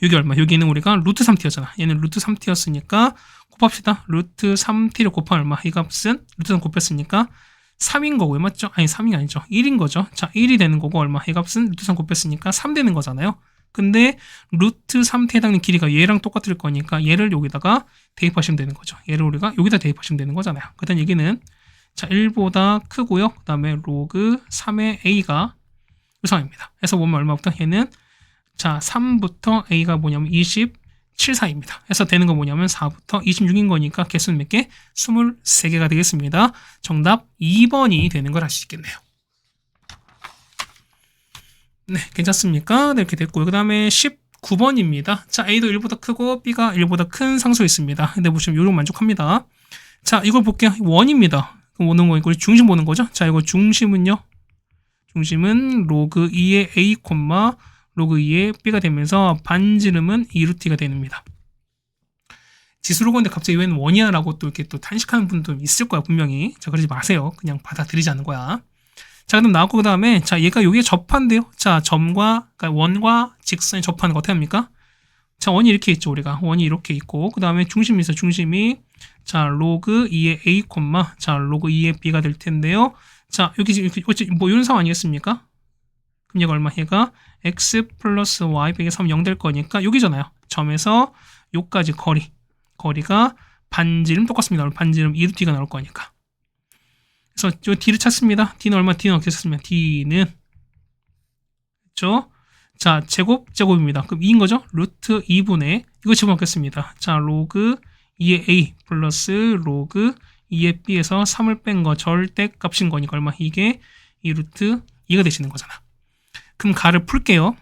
여기 얼마? 여기는 우리가 루트 3t였잖아. 얘는 루트 3t였으니까 곱합시다. 루트 3t를 곱하면 얼마? 이 값은 루트 3 곱했으니까 3인 거고요. 맞죠? 아니 3이 아니죠. 1인 거죠. 자 1이 되는 거고 얼마? 이 값은 루트 3 곱했으니까 3 되는 거잖아요. 근데 루트 3t에 해당하는 길이가 얘랑 똑같을 거니까 얘를 여기다가 대입하시면 되는 거죠. 얘를 우리가 여기다 대입하시면 되는 거잖아요. 그다음 얘기는 자 1보다 크고요. 그 다음에 로그 3의 a가 유상입니다. 그래서 보면 얼마부터 얘는 자 3부터 a가 뭐냐면 27 사이입니다. 그래서 되는 거 뭐냐면 4부터 26인 거니까 개수는 몇 개? 23개가 되겠습니다. 정답 2번이 되는 걸 알 수 있겠네요. 네, 괜찮습니까? 네, 이렇게 됐고요. 그 다음에 19번입니다. 자, A도 1보다 크고 B가 1보다 큰 상수 있습니다. 근데 보시면 요령 만족합니다. 자, 이걸 볼게요. 원입니다. 그럼 오는 거, 우리 중심 보는 거죠? 자, 이거 중심은요? 중심은 로그 2의 A, 로그 2의 B가 되면서 반지름은 2루트가 됩니다. 지수로 보는데 갑자기 웬 원이야? 라고 또 이렇게 또 탄식하는 분도 있을 거야, 분명히. 자, 그러지 마세요. 그냥 받아들이자는 거야. 자, 그럼 나왔고, 그 다음에, 자, 얘가 여기에 접한대요. 자, 점과, 그러니까 원과 직선이 접하는 거 어떻게 합니까? 자, 원이 이렇게 있죠, 우리가. 원이 이렇게 있고, 그 다음에 중심이 있어요. 중심이, 자, 로그 2의 A, 자, 로그 2의 B가 될 텐데요. 자, 여기, 뭐, 이런 상황 아니겠습니까? 그럼 얘가 얼마? 얘가 x 플러스 y 빼기 3, 0 될 거니까, 여기잖아요. 점에서 요까지 거리가 반지름 똑같습니다. 반지름 2루트가 나올 거니까. 그래서 저 D를 찾습니다. D는 얼마? D는 어떻게 찾습니까? D는 그렇죠? 자, 제곱입니다. 그럼 2인 거죠? 루트 2분의 이거 집어넣겠습니다. 자, 로그 2의 A 플러스 로그 2의 B에서 3을 뺀 거 절대값인 거니까 얼마? 이게 2루트 2가 되시는 거잖아. 그럼 가를 풀게요.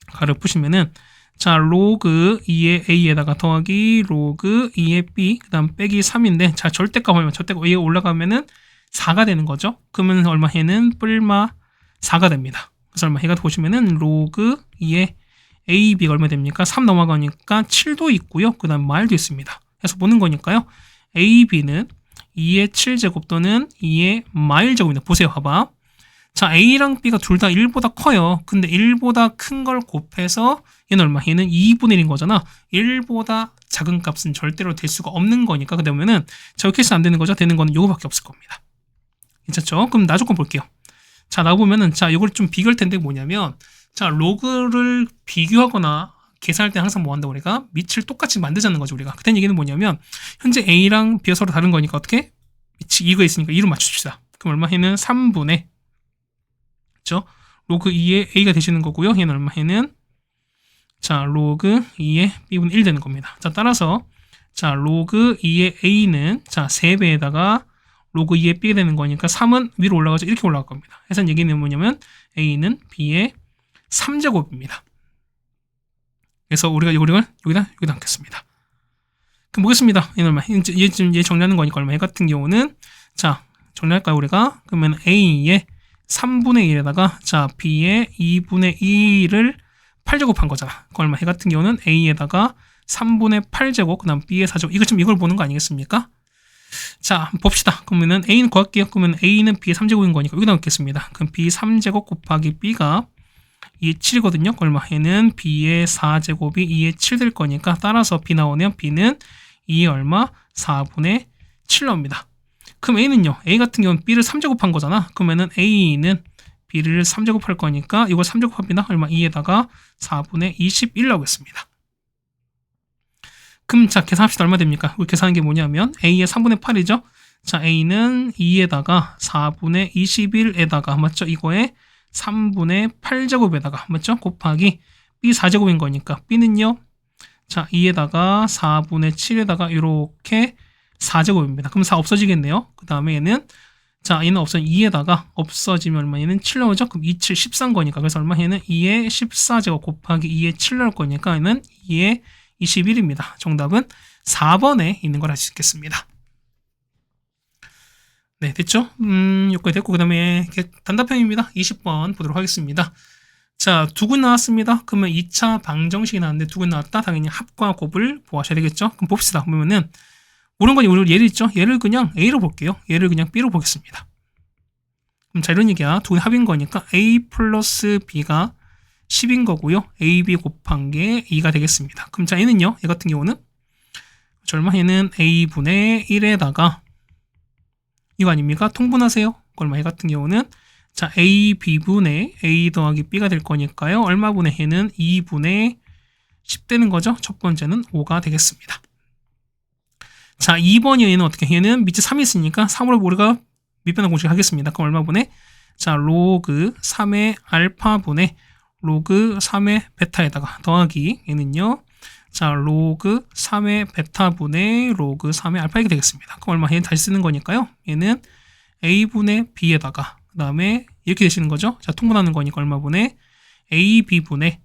가를 푸시면은 자, 로그 2의 A에다가 더하기 로그 2의 B, 그 다음 빼기 3인데, 자, 절대값 얼마? 절대값 A가 올라가면은 4가 되는 거죠. 그러면 얼마? 해는 뿔마 4가 됩니다. 그래서 얼마? 해가 보시면은 로그 2의 A, B가 얼마 됩니까? 3 넘어가니까 7도 있고요. 그 다음 마일도 있습니다. 그래서 보는 거니까요. A, B는 2의 7제곱 또는 2의 마일 제곱입니다. 보세요. 봐봐. 자, A랑 B가 둘 다 1보다 커요. 근데 1보다 큰 걸 곱해서 얘는 얼마? 얘는 2분의 1인 거잖아. 1보다 작은 값은 절대로 될 수가 없는 거니까. 그러면은 자, 이렇게 해서 안 되는 거죠. 되는 거는 요거밖에 없을 겁니다. 괜찮죠? 그럼 나 조건 볼게요. 자, 나 보면은 자, 이걸 좀 비교할 텐데 뭐냐면 자, 로그를 비교하거나 계산할 때 항상 뭐 한다 우리가? 밑을 똑같이 만들자는 거죠, 우리가. 그때 얘기는 뭐냐면 현재 A랑 B가 서로 다른 거니까 어떻게? 밑이 이거 있으니까 2로 맞춰줍시다. 그럼 얼마? 얘는 3분의 그렇죠? 로그 2의 A가 되시는 거고요. 얘는 얼마? 얘는 자, 로그 2의 B분의 1 되는 겁니다. 자, 따라서 자, 로그 2의 A는 자, 3배에다가 로그 2의 B가 되는 거니까 3은 위로 올라가죠. 이렇게 올라갈 겁니다. 해서 얘기는 뭐냐면 A는 B의 3제곱입니다. 그래서 우리가 이걸 여기다 넣겠습니다. 그럼 보겠습니다. 얘는 얼마? 얘 정리하는 거니까 얼마? 얘 같은 경우는 자, 정리할까요, 우리가? 그러면 A의 3분의 1에다가 자, B의 2분의 2를 8제곱한 거잖아. 그 얼마? 해 같은 경우는 A에다가 3분의 8제곱, 그 다음 B의 4제곱. 이걸 보는 거 아니겠습니까? 자, 봅시다. 그러면은 A는 구할게요. 그러면 A는 B의 3제곱인 거니까 여기다 넣겠습니다. 그럼 B 3제곱 곱하기 B가 2의 7이거든요. 그 얼마? 얘는 B의 4제곱이 2의 7 될 거니까 따라서 B 나오네요. B는 2의 얼마? 4분의 7 나옵니다. 그럼 A는요. A 같은 경우는 B를 3제곱한 거잖아. 그러면은 A는 B를 3제곱할 거니까 이거 3제곱합니다. 얼마? 2에다가 4분의 21 나오겠습니다. 그럼 자, 계산합시다. 얼마 됩니까? 우리 계산한 게 뭐냐면 A의 3분의 8이죠. 자, A는 2에다가 4분의 21에다가 맞죠? 이거에 3분의 8제곱에다가 맞죠? 곱하기 B 4제곱인 거니까 B는요. 자, 2에다가 4분의 7에다가 이렇게 4제곱입니다. 그럼 4 없어지겠네요. 그 다음에 얘는 자, 얘는 없어지면 2에다가 없어지면 얼마? 얘는 7 나오죠? 그럼 2, 7, 13 거니까. 그래서 얼마? 얘는 2의 14제곱 곱하기 2의 7 나올 거니까 얘는 2의 21입니다. 정답은 4번에 있는 걸 알 수 있겠습니다. 네, 됐죠? 여기까지 됐고, 그 다음에 단답형입니다. 20번 보도록 하겠습니다. 자, 두근 나왔습니다. 그러면 2차 방정식이 나왔는데 두근 나왔다. 당연히 합과 곱을 보아셔야 되겠죠? 그럼 봅시다. 보면은, 모르는 건 우리 얘를 있죠? 얘를 그냥 A로 볼게요. 얘를 그냥 B로 보겠습니다. 그럼 자, 이런 얘기야. 두근 합인 거니까 A 플러스 B가 10인 거고요. AB 곱한 게 2가 되겠습니다. 그럼 자, 얘는요? 얘 같은 경우는 얼마? 얘는 A분의 1에다가 이거 아닙니까? 통분하세요. 얼마? 얘 같은 경우는 자, A, B분의 A 더하기 B가 될 거니까요. 얼마분의 얘는 2분의 10 되는 거죠. 첫 번째는 5가 되겠습니다. 자, 2번이 얘는 어떻게? 얘는 밑에 3이 있으니까 3으로 우리가 밑변화 공식 하겠습니다. 그럼 얼마분의? 자, 로그 3의 알파분의 로그 3의 베타에다가 더하기 얘는요. 자, 로그 3의 베타분의 로그 3의 알파 이렇게 되겠습니다. 그럼 얼마? 얘는 다시 쓰는 거니까요. 얘는 A분의 B에다가 그 다음에 이렇게 되시는 거죠. 자, 통분하는 거니까 얼마분의 AB분의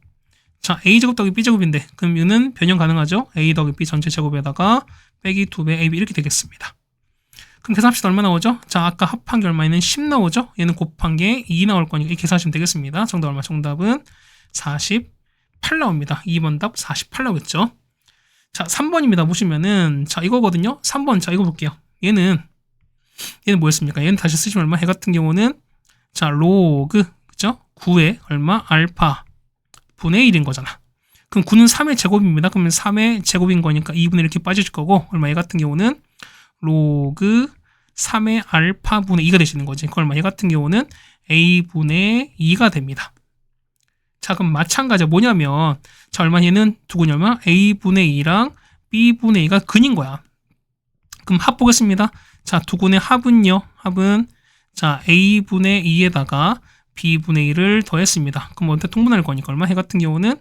자, A제곱 더하기 B제곱인데 그럼 얘는 변형 가능하죠. A 더하기 B 전체 제곱에다가 빼기 2배 AB 이렇게 되겠습니다. 그럼 계산합시다. 얼마 나오죠? 자, 아까 합한 게 얼마에는 10 나오죠? 얘는 곱한 게 2 나올 거니까 이렇게 계산하시면 되겠습니다. 정답 얼마? 정답은 48 나옵니다. 2번 답 48 나오겠죠? 자, 3번입니다. 보시면은 자, 이거거든요. 3번 자, 이거 볼게요. 얘는 뭐였습니까? 얘는 다시 쓰시면 얼마? 얘 같은 경우는 자, 로그 그죠? 9의 얼마? 알파 분의 1인 거잖아. 그럼 9는 3의 제곱입니다. 그러면 3의 제곱인 거니까 2분의 이렇게 빠질 거고 얼마? 얘 같은 경우는 로그 3의 알파 분의 2가 되시는 거지. 그 얼마? 얘 같은 경우는 A분의 2가 됩니다. 자, 그럼 마찬가지야. 뭐냐면 자, 얼마? 얘는 누구냐면 A분의 2랑 B분의 2가 근인 거야. 그럼 합 보겠습니다. 자, 두근의 합은요. 합은 자, A분의 2에다가 B분의 1을 더했습니다. 그럼 어떻게 통분할 거니까 얼마? 해 같은 경우는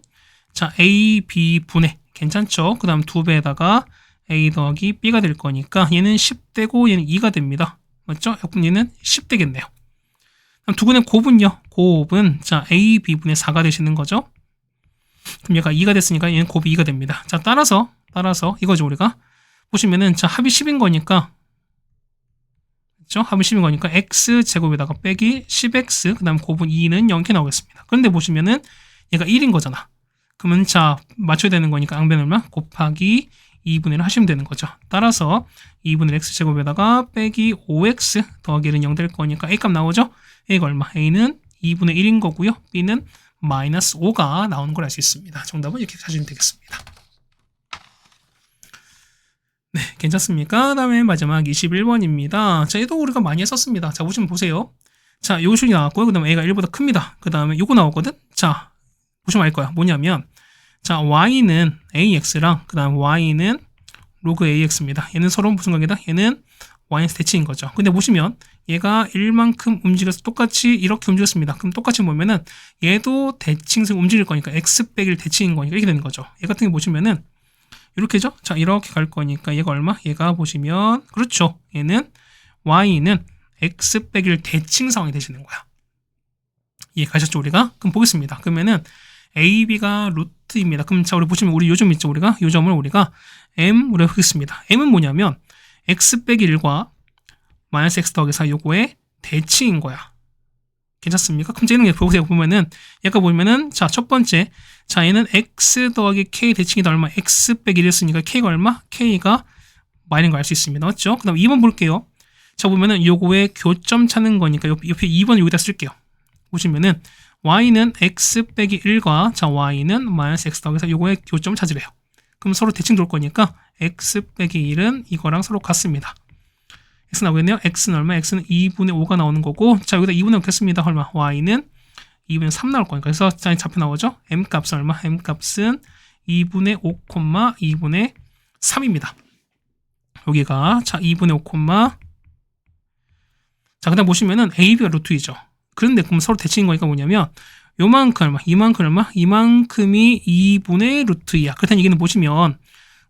자, A, B분의 괜찮죠? 그 다음 2배에다가 A 더하기 B가 될 거니까 얘는 10되고 얘는 2가 됩니다. 맞죠? 그럼 얘는 10 되겠네요. 그럼 두근의 곱은요. 곱은 자, A, B분의 4가 되시는 거죠? 그럼 얘가 2가 됐으니까 얘는 곱이 2가 됩니다. 자, 따라서 이거죠, 우리가. 보시면은 자, 합이 10인 거니까 그렇죠? 합은 10인 거니까 x제곱에다가 빼기 10x 그 다음 곱은 2는 0 이렇게 나오겠습니다. 그런데 보시면은 얘가 1인 거잖아. 그러면 자, 맞춰야 되는 거니까 양변 얼마? 곱하기 2분의 1 하시면 되는 거죠. 따라서 2분의 x제곱에다가 빼기 5x 더하기 1은 0 될 거니까 a값 나오죠? a가 얼마? a는 2분의 1인 거고요. b는 마이너스 5가 나오는 걸 알 수 있습니다. 정답은 이렇게 하시면 되겠습니다. 네, 괜찮습니까? 그 다음에 마지막 21번입니다. 자, 얘도 우리가 많이 했었습니다. 자, 보시면 보세요. 자, 요 식이 나왔고요. 그 다음에 a가 1보다 큽니다. 그 다음에 요거 나오거든? 자, 보시면 알 거야. 뭐냐면, 자, y는 ax랑, 그 다음 y는 로그 ax입니다. 얘는 서로 무슨 관계다? 얘는 y에서 대칭인 거죠. 근데 보시면, 얘가 1만큼 움직여서 똑같이 이렇게 움직였습니다. 그럼 똑같이 보면은, 얘도 대칭성 움직일 거니까, x 빼기 1 대칭인 거니까 이렇게 되는 거죠. 얘 같은 게 보시면은, 이렇게죠? 자, 이렇게 갈 거니까 얘가 얼마? 얘가 보시면 그렇죠. 얘는 y는 x 빼기 1 대칭 상황이 되시는 거야. 이해 가셨죠, 우리가? 그럼 보겠습니다. 그러면은 ab가 루트입니다. 그럼 자, 우리 보시면 우리 요점 있죠, 우리가? 요점을 우리가 m 우리가 하겠습니다. m은 뭐냐면 x 빼기 1과 마이너스 x 더하기 4 요거의 대칭인 거야. 괜찮습니까? 그럼 얘는 보세요. 보면은 얘가 보면은 자, 첫 번째 자, 얘는 x 더하기 k 대칭이다 얼마? x 빼기 1이었으니까 k가 얼마? k가 마이너인 걸 알 수 있습니다. 맞죠? 그 다음 2번 볼게요. 자, 보면은 요거의 교점 찾는 거니까 옆에 2번 여기다 쓸게요. 보시면은 y는 x 빼기 1과 자, y는 마이너스 x 더하기 4 요거의 교점을 찾으래요. 그럼 서로 대칭 돌 거니까 x 빼기 1은 이거랑 서로 같습니다. x 나오겠네요. x는 얼마? x는 2분의 5가 나오는 거고 자, 여기다 2분의 5 넣겠습니다. 얼마? y는 2분의 3 나올 거니까 그래서 자, 잡혀 나오죠. m값은 얼마? m값은 2분의 5, 2분의 3입니다. 여기가 자, 2분의 5, 자, 그 다음 보시면은 ab가 루트이죠. 그런데 그럼 서로 대칭인 거니까 뭐냐면 요만큼 얼마? 이만큼 얼마? 이만큼이 2분의 루트 2야. 그렇다는 얘기는 보시면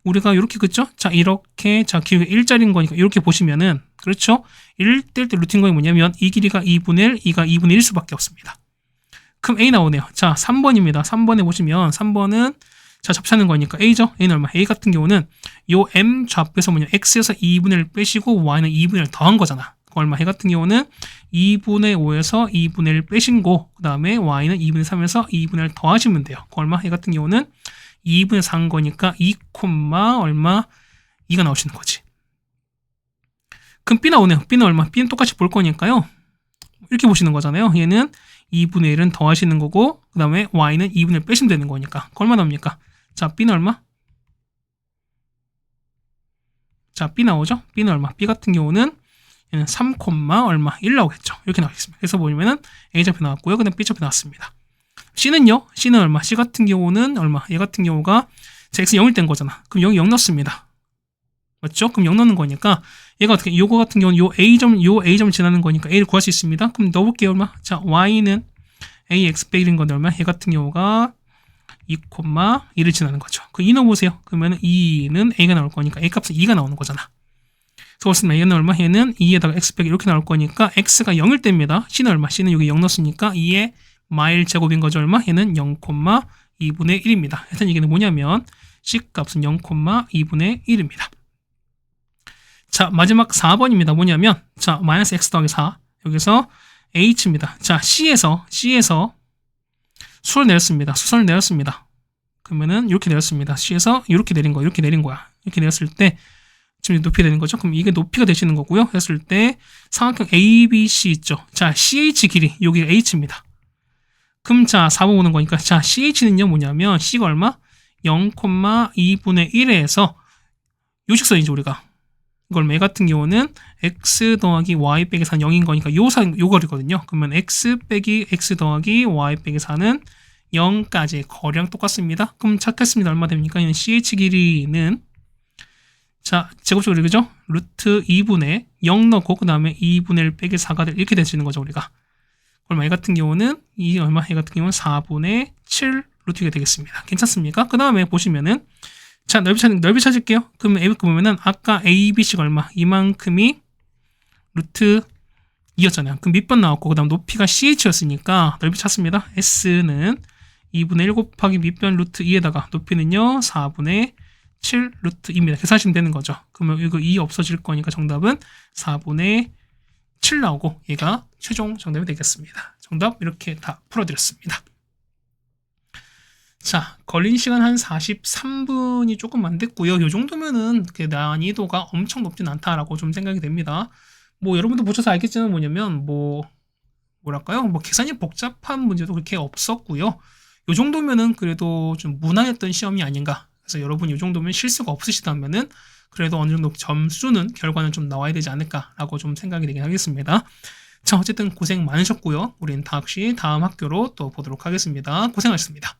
우리가 이렇게 그죠? 자, 이렇게 자, 길이가 1짜리인 거니까 이렇게 보시면은 그렇죠? 1될 때 루트인 거 뭐냐면 이 길이가 2분의 1, 이가 2분의 1 수밖에 없습니다. 그럼 A 나오네요. 자, 3번입니다. 3번에 보시면 3번은 자, 접하는 거니까 A죠? A는 얼마? A 같은 경우는 요 M 좌표에서 뭐냐? X에서 2분의 1 빼시고 Y는 2분의 1 더한 거잖아. 그 얼마? A 같은 경우는 2분의 5에서 2분의 1 빼신 거, 그 다음에 Y는 2분의 3에서 2분의 1 더하시면 돼요. 그 얼마? A 같은 경우는 2분의 4인 거니까 2, 얼마? 2가 나오시는 거지. 그럼 B 나오네요. B는 얼마? B는 똑같이 볼 거니까요. 이렇게 보시는 거잖아요. 얘는 2분의 1은 더하시는 거고, 그 다음에 Y는 2분의 1 빼시면 되는 거니까. 그 얼마 나옵니까? 자, B는 얼마? 자, B 나오죠? B는 얼마? B 같은 경우는 얘는 3, 얼마? 1 나오겠죠. 이렇게 나오겠습니다. 그래서 보면은 A좌표 나왔고요. 그 다음에 B좌표 나왔습니다. C는요? C는 얼마? C 같은 경우는 얼마? 얘 같은 경우가 자, X 0일 된 거잖아. 그럼 여기 0 넣습니다. 맞죠? 그럼 0 넣는 거니까 얘가 어떻게, 요거 같은 경우는 요 A점 지나는 거니까 A를 구할 수 있습니다. 그럼 넣어볼게요. 얼마? 자, Y는 AX 빼기인 건데 얼마? 얘 같은 경우가 2, 2를 지나는 거죠. 그 2 넣어보세요. 그러면 2는 A가 나올 거니까 A 값은 2가 나오는 거잖아. 그래서 그렇습니다. 얘는 얼마? 얘는 2에다가 X 빼기 이렇게 나올 거니까 X가 0일 때입니다. C는 얼마? C는 여기 0 넣었으니까 2의 마일 제곱인 거죠. 얼마? 얘는 0, 2분의 1입니다. 하여튼 이게 뭐냐면 C 값은 0, 2분의 1입니다. 자, 마지막 4번입니다. 뭐냐면 자, 마이너스 X 더하기 4 여기서 H입니다. 자, C에서 수선을 내렸습니다. 그러면은 이렇게 내렸습니다. C에서 이렇게 내린 거야. 이렇게 내렸을 때 지금 높이가 되는 거죠. 그럼 이게 높이가 되시는 거고요. 했을 때 삼각형 ABC 있죠. 자, CH 길이 여기가 H입니다. 그럼 자, 4번 오는 거니까 자, CH는요 뭐냐면 C가 얼마? 0, 2분의 1에서 요식선이죠, 우리가. 이걸 매 같은 경우는 x 더하기 y 빼기 4는 0인 거니까 요 거리거든요. 그러면 x 빼기 x 더하기 y 빼기 4는 0까지 거리랑 똑같습니다. 그럼 찾겠습니다. 얼마 됩니까? ch 길이는 자, 제곱적으로 그죠? 루트 2분의 0 넣고 그 다음에 2분의 1 빼기 4가 될 이렇게 되시는 거죠, 우리가. 얼마? 얘 같은 경우는 얘 같은 경우는 4분의 7 루트가 되겠습니다. 괜찮습니까? 그 다음에 보시면은 자, 넓이 찾을게요. 그러면 A 보면은 아까 ABC가 얼마? 이만큼이 루트 2였잖아요. 그럼 밑변 나왔고 그 다음 높이가 CH였으니까 넓이 찾습니다. S는 2분의 1 곱하기 밑변 루트 2에다가 높이는요 4분의 7 루트 2입니다. 계산하시면 되는 거죠. 그러면 이거 2 없어질 거니까 정답은 4분의 7 나오고 얘가 최종 정답이 되겠습니다. 정답 이렇게 다 풀어드렸습니다. 자, 걸린 시간 한 43분이 조금 안 됐고요. 이 정도면은 난이도가 엄청 높진 않다라고 좀 생각이 됩니다. 뭐 여러분도 보셔서 알겠지만 뭐냐면 뭐랄까요? 계산이 복잡한 문제도 그렇게 없었고요. 이 정도면은 그래도 좀 무난했던 시험이 아닌가. 그래서 여러분 이 정도면 실수가 없으시다면은 그래도 어느 정도 점수는 결과는 좀 나와야 되지 않을까라고 좀 생각이 되긴 하겠습니다. 자, 어쨌든 고생 많으셨고요. 우린 다음 학교로 또 보도록 하겠습니다. 고생하셨습니다.